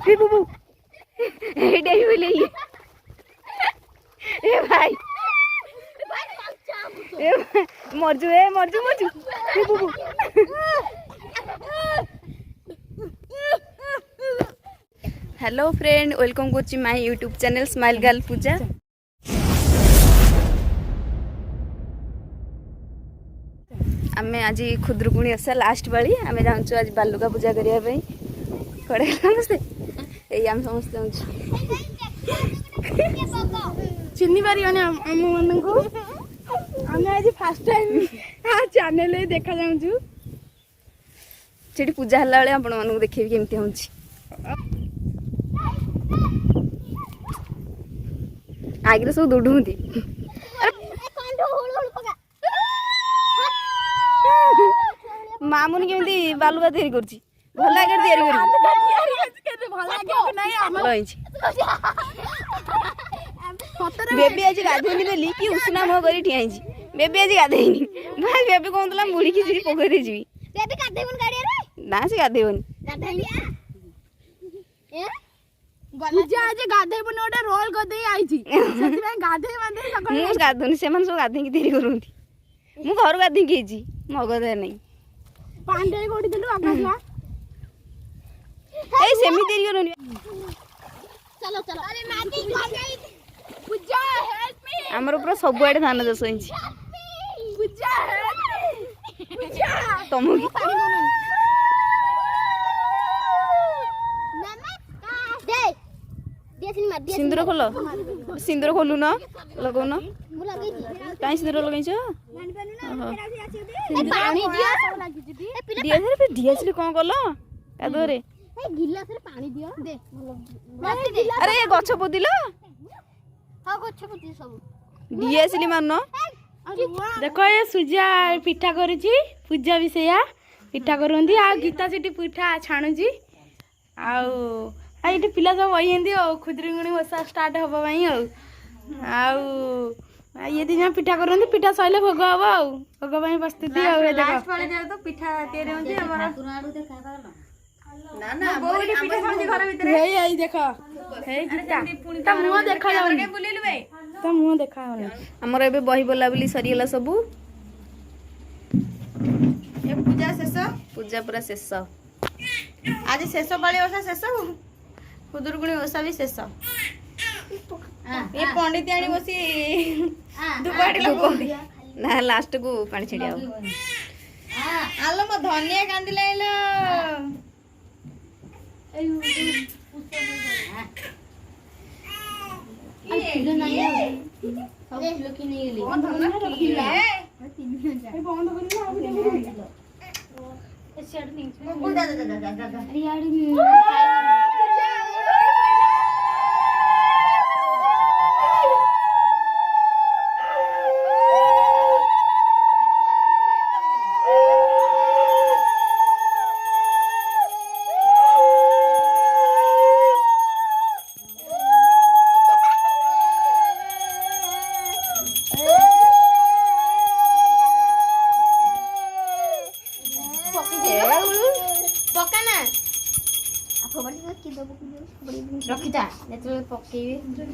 हे बुबू ए डेही बोले ए भाई मरजू हे बुबू हेलो फ्रेंड वेलकम कर my YouTube channel smile girl Puja. आमे आज खुदरुकुणी ओषा लास्ट बाली आमे जाऊँ आज बालुका पूजा करने कड़े समस्ते आम समस्ते चिन्ह पार आम मन को आम आज फास्ट टाइम चैनल देखा जाऊँ से पूजा है बेले आपण मानक देखेबी केमती हो आगे सब दौड़ती मामुनी केमती बालुका तैयारी करछि भल आगे बेबी आज गाधेनी बोली कि उसना मुह कर ठियाई बेबी आज गाधेनी भाई बेबी कहला मुड़ी की जी पोखरी जी ना से गाधेबनी पूजा आज गाधेबनी ओटा रोल कर दे आइछि सेति गाधे माने सकाळ मु गाधोनी से मन सब गाधे की तैयारी करूंती मु घर गाधे की जी मगदे नहीं पांडे कोडी देलु आकाशला ए सेमी तैयारी करूनी चलो चलो अरे माटी खा गई पूजा हेल्प मी हमर पूरा सब आडे धान दस होइछि पूजा हेल्प मी पूजा तुम की दे दे सिन मार दे सिंदूर खोलो सिंदूर खोलु न लगौ न मु लगै दी काई सिंदूर लगै छ जानि पानु न पानी दियो सब लागि जदी ए पिला दिया रे दिया छली कोन कलो कादो रे ए गिलास रे पानी दियो दे दे अरे ये गछ पोदिलो हां गछ पोति सब दिया छली मारनो देखो ये सुजा पिठा करूची पूजा भी सेया पिठा करंदी आ गीता सिटी पिठा छाणुची आउ आइटे पिला सब वहिंदी आ खुदरीगुणी ओसा स्टार्ट हबा पई आउ ये दिन पिठा करंदी पिठा सइले भोग हबा आ भोग पई प्रस्तुति आ देखो लास्ट वाले जे तो पिठा तेरे होंदी हमर पुराडू देखा करलो ना ना बोडी पिठा खाउची घर भीतर हे आई देखो हे गीता ता मुंह देखा जावनी बुलिलु बे ता मुंह देखा जावनी हमर एबे बही बोला बोली सरीला सब ये पूजा शेष पूजा पूरा शेष आज शेष बाली ओसा शेष खुदुरकुणी ओसा भी शेष ये पंडित आनी बसी दुपाटी लगोंदी ना लास्ट को पानी छिड़िया आलो म धनिया कांदी लाइलो रखिता नेतले पकेबे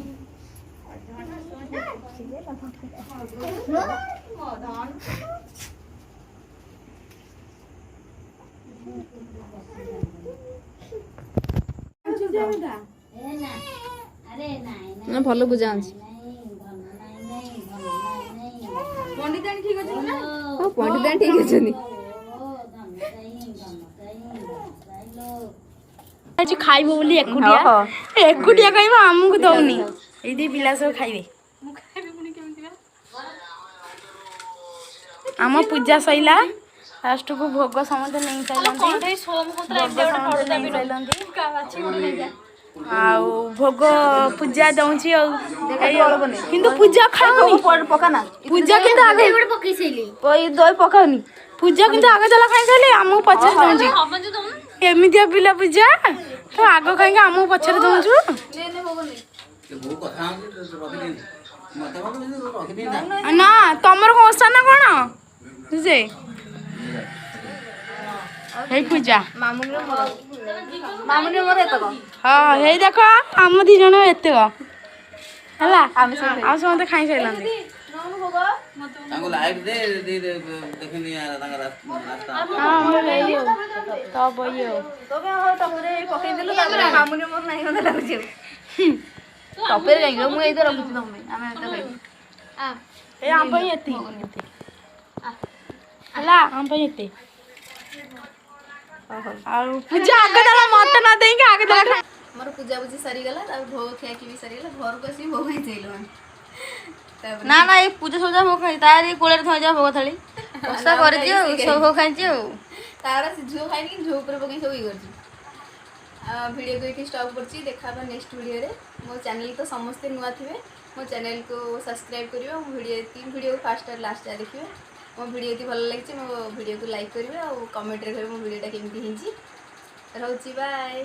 ना भलो पूजा अछि पंडित आनी ठीक अछि ना हां पंडित ठीक अछि आज खाइबो बोली एकुटिया खाइबो हमकु दउनी ए दे पिला सब खाइबे मु खाइबे पुनी केमति बा हम पूजा सइला लास्ट को भोग समझ नहीं सइलंती सोम कोतरा एडे पड़ता भी सइलंती का बाछी उड़ी जा आउ भोग पूजा दउची आ किंतु पूजा खाओनी पका ना पूजा किंतु आगे गोटे पकई सइली ओई दई पकाउनी पूजा किंतु आगे चला खाइ सइले हमहु पछे दउची एमितिया पिला पूजा तो आग कहीं आम पछरे दउछु ना तमर ओसा ना कोन तुझे ହେଇ ପୂଜା ମାମୁନିର ମୋର ଏତକ। ହଁ ହେଇ ଦେଖ ଆମ ଦି ଜଣ ଏତେକ ହେଲା ଆଉ ସମସ୍ତେ ଖାଇସାରିଲାନ୍ତି। ତାଙ୍କୁ ଲାଇଭ ଦେ ଦେଖିନି ତାଙ୍କ ରାସ୍ତା ହଁ ମୁଁ ହେଇ ଆଉ ତ ବଇ ଆଉ ଟପରେ ପକେଇଦେଲୁ ତାପରେ ମାମୁନି ମୋର ନାହିଁ ମତେ ଲାଗୁଛି ଆଉ ଟପରେ ଯାଇକି ମୁଁ ଏଇତ ରଖୁଛି ତମ ପାଇଁ ଆମେ ଏତେ ଖାଇବୁ ଏ ଆମ ପାଇଁ ଏତିକି ହେଲା ଆମ ପାଇଁ ଏତେ ଆଉ ପୂଜା ଆଗ ଦେଲା ମତେ ନ ଦେଇକି ଆଗ ଦେଲା। ମୋର ପୂଜାପୂଜି ସରିଗଲା ତାପରେ ଭୋଗ ଖିଆଖି ବି ସରିଗଲା ଘରକୁ ଆସିକି ଭୋଗ ଖାଇସାରିଲୁ ଆମେ ତାପରେ ନା ନା ଏଇ ପୂଜା ସଜା ଭୋଗ ଖାଇ ତାରି କୋଳରେ ଥୋଇଯା ଭୋଗ ଥାଳି ଓଷା କରିଛି ଆଉ ସବୁ ଭୋଗ ଖାଇଛି ଆଉ ତାର ସେ ଝିଅ ଖାଇନି କି ଝିଅ ଉପରେ ପକେଇ ସବୁ ଇଏ କରିଛି। ଭିଡ଼ିଓକୁ ଏଇଠି ଷ୍ଟପ୍ କରୁଛି ଦେଖା ହେବା ନେକ୍ସଟ ଭିଡ଼ିଓରେ। ମୋ ଚ୍ୟାନେଲ୍ ତ ସମସ୍ତେ ନୂଆ ଥିବେ ମୋ ଚ୍ୟାନେଲ୍କୁ ସବସ୍କ୍ରାଇବ୍ କରିବେ ମୋ ଭିଡ଼ିଓ ଫାର୍ଷ୍ଟ ଆଉ ଲାଷ୍ଟ ଯାଏ ଦେଖିବେ। ମୋ ଭିଡ଼ିଓ ଯଦି ଭଲ ଲାଗିଛି ମୋ ଭିଡ଼ିଓକୁ ଲାଇକ୍ କରିବେ ଆଉ କମେଣ୍ଟରେ କହିବେ ମୋ ଭିଡ଼ିଓଟା କେମିତି ହେଇଛି। ରହୁଛି ବାଏ।